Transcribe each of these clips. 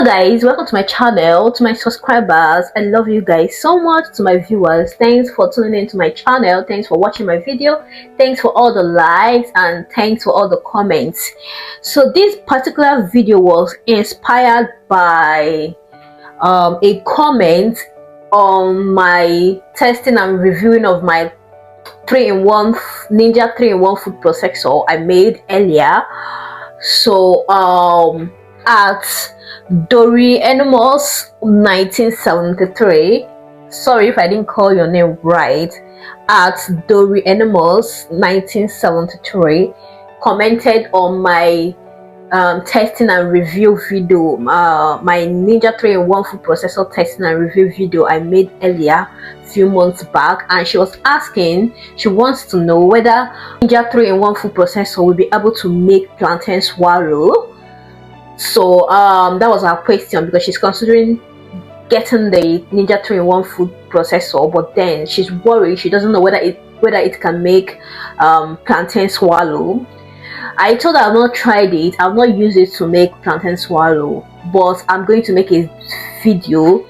Guys, welcome to my channel. To my subscribers, I love you guys so much. To my viewers, thanks for tuning into my channel, thanks for watching my video, thanks for all the likes, and thanks for all the comments. So this particular video was inspired by a comment on my testing and reviewing of my 3-in-1 Ninja 3-in-1 food processor I made earlier. So at Dory Animals 1973, sorry if I didn't call your name right, at Dory Animals 1973 commented on my testing and review video, my Ninja 3-in-1 food processor testing and review video I made earlier few months back, and she was asking, she wants to know whether Ninja 3-in-1 food processor will be able to make plantain swallow. So that was her question, because she's considering getting the Ninja 3-in-1 food processor, but then she's worried, she doesn't know whether it can make plantain swallow. I told her I've not tried it, I've not used it to make plantain swallow, but I'm going to make a video.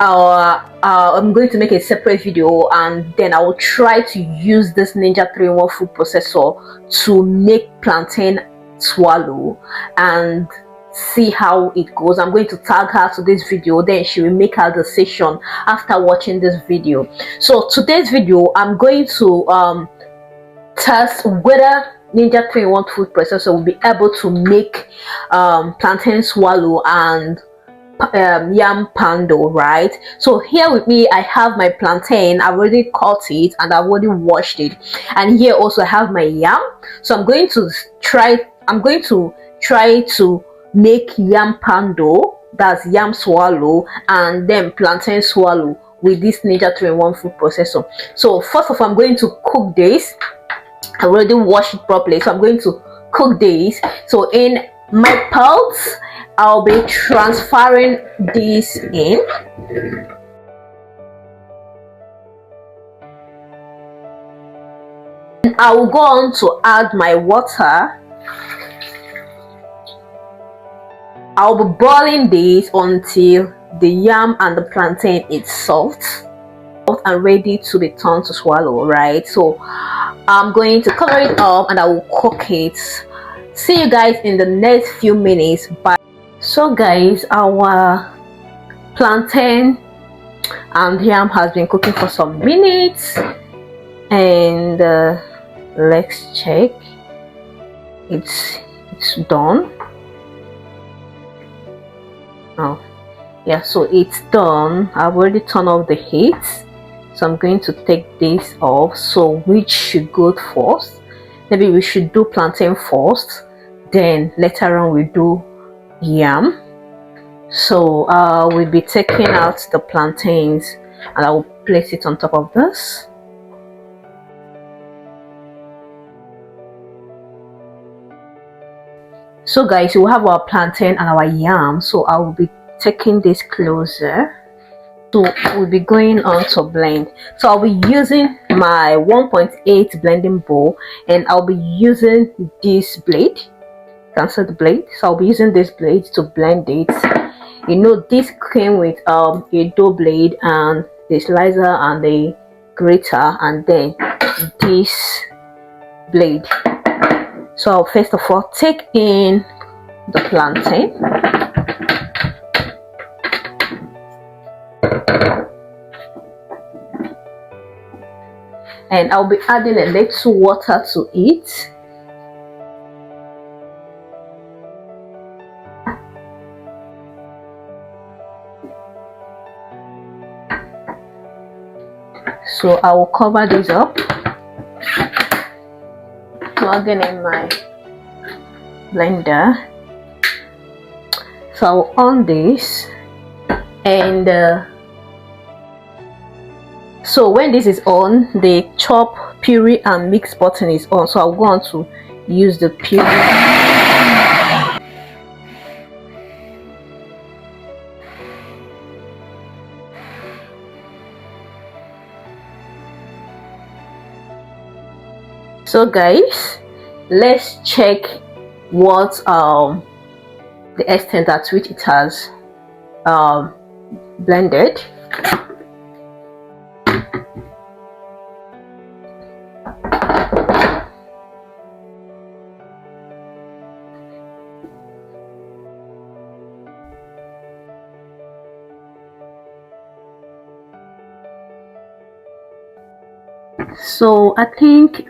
I'm going to make a separate video, and then I will try to use this Ninja 3-in-1 food processor to make plantain swallow and see how it goes. I'm going to tag her to this video, then she will make her decision after watching this video. So today's video, I'm going to test whether Ninja 3-in-1 food processor will be able to make plantain swallow and yam pando, right? So here with me I have my plantain. I've already cut it and I've already washed it, and here also I have my yam. So I'm going to try to make yam pando, that's yam swallow, and then plantain swallow with this Ninja 3-in-1 food processor. So first of all, I'm going to cook this. I've already washed it properly, so I'm going to cook this. So in my pot, I'll be transferring this in. I will go on to add my water. I'll be boiling this until the yam and the plantain is soft and ready to be turned to swallow, right? So I'm going to cover it up and I will cook it. See you guys in the next few minutes. Bye. So guys, our plantain and yam has been cooking for some minutes, and let's check. It's done. Oh yeah, so it's done. I've already turned off the heat, so I'm going to take this off. So which should go first? Maybe we should do plantain first, then later on we do yam. So we'll be taking out the plantains and I will place it on top of this. So guys, we have our plantain and our yam, so I will be taking this closer. So we'll be going on to blend. So I'll be using my 1.8 blending bowl, and I'll be using this blade. Cancel the blade. So I'll be using this blade to blend it. You know, this came with a dough blade and the slicer and the grater, and then this blade. So I'll first of all take in the plantain. And I'll be adding a little water to it. So I will cover this up, plugging in my blender. So I will on this, and so when this is on, the chop, puree and mix button is on. So I'll go on to use the puree. So guys, let's check what the extent at which it has blended. So I think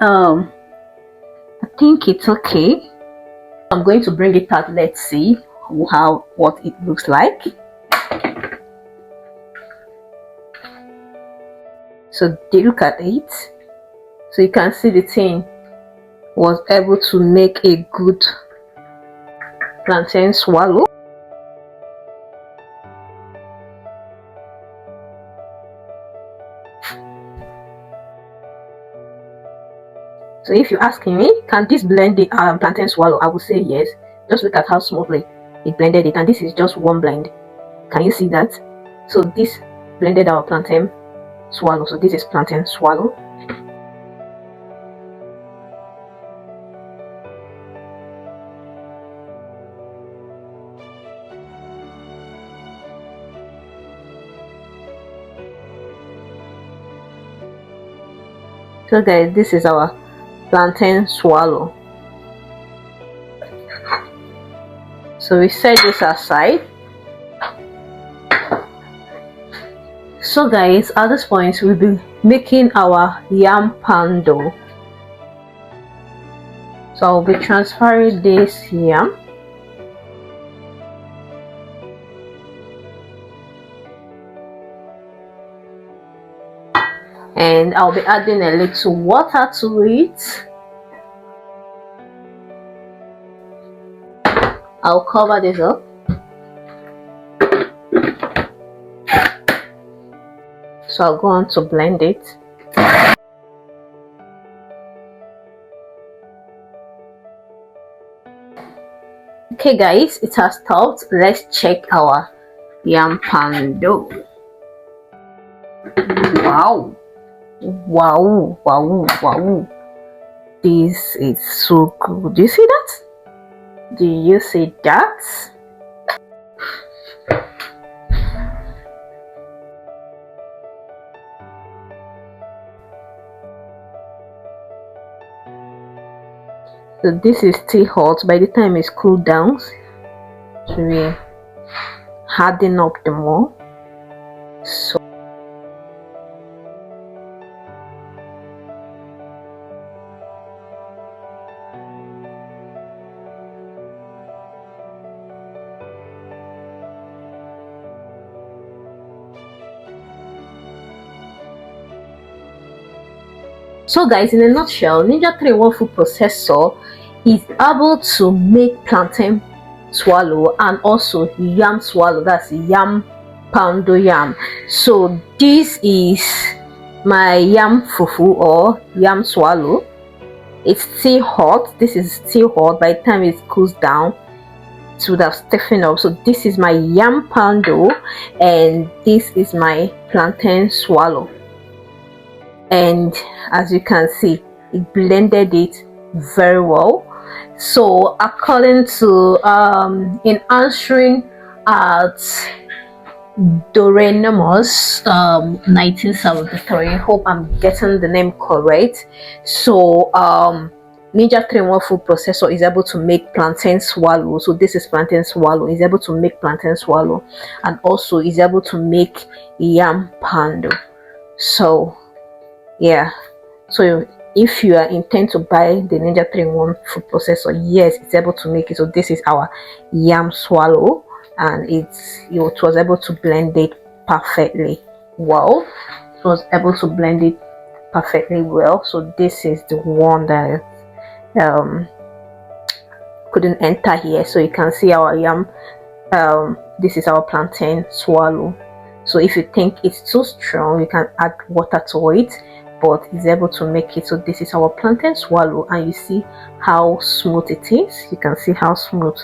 it's okay. I'm going to bring it out. Let's see what it looks like. So look at it. So you can see the thing was able to make a good plantain swallow. So if you're asking me, can this blend the plantain swallow? I would say yes. Just look at how smoothly it blended it, and this is just one blend. Can you see that? So this blended our plantain swallow. So this is plantain swallow. So guys, this is our plantain swallow. So we set this aside. So guys, at this point we'll be making our yam pando. So I'll be transferring this yam. And I'll be adding a little water to it. I'll cover this up. So I'll go on to blend it. Okay guys, it has stopped. Let's check our yam pando. Wow. Wow, wow, wow. This is so good. Do you see that? Do you see that? So this is still hot. By the time it's cooled down, so we harden up the more. So guys, in a nutshell, Ninja 3-in-1 food processor is able to make plantain swallow and also yam swallow. That's yam pando yam. So this is my yam fufu or yam swallow. It's still hot. This is still hot. By the time it cools down, it would have stiffened up. So this is my yam pando and this is my plantain swallow. And as you can see, it blended it very well. So according to in answering at Dorenomos 1973, hope I'm getting the name correct. So Ninja 3-in-1 food processor is able to make plantain swallow. So this is plantain swallow. Is able to make plantain swallow and also is able to make yam pando. So yeah, so if you are intent to buy the Ninja 3-in-1 food processor, yes, it's able to make it. So this is our yam swallow and it was able to blend it perfectly well. It was able to blend it perfectly well. So this is the one that couldn't enter here. So you can see our yam, this is our plantain swallow. So if you think it's too strong, you can add water to it, but it's able to make it. So this is our plantain swallow and you see how smooth it is. You can see how smooth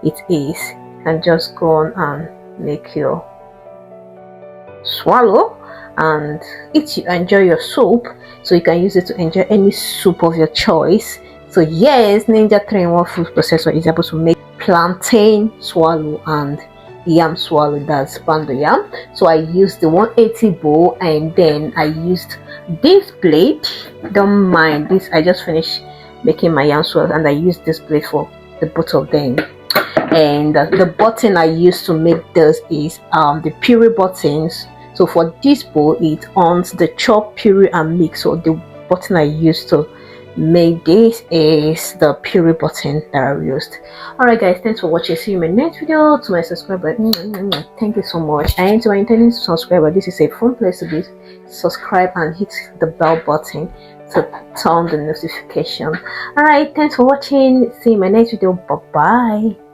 it is. You can just go on and make your swallow. And if you enjoy your soup, so you can use it to enjoy any soup of your choice. So yes, Ninja 3-in-1 food processor is able to make plantain swallow and yam swallow, that's pound yam. So I used the 180 bowl, and then I used this blade. Don't mind this, I just finished making my yam swallow and I used this blade for the both of them. And the button I used to make this is the puree buttons. So for this bowl, it owns the chop, puree and mix. So the button I used to make this is the puree button that I used. Alright guys, thanks for watching. See you in my next video. To my subscriber, thank you so much. And to my intending subscriber, this is a fun place to be. Subscribe and hit the bell button to turn the notification. Alright, thanks for watching. See you in my next video. Bye bye.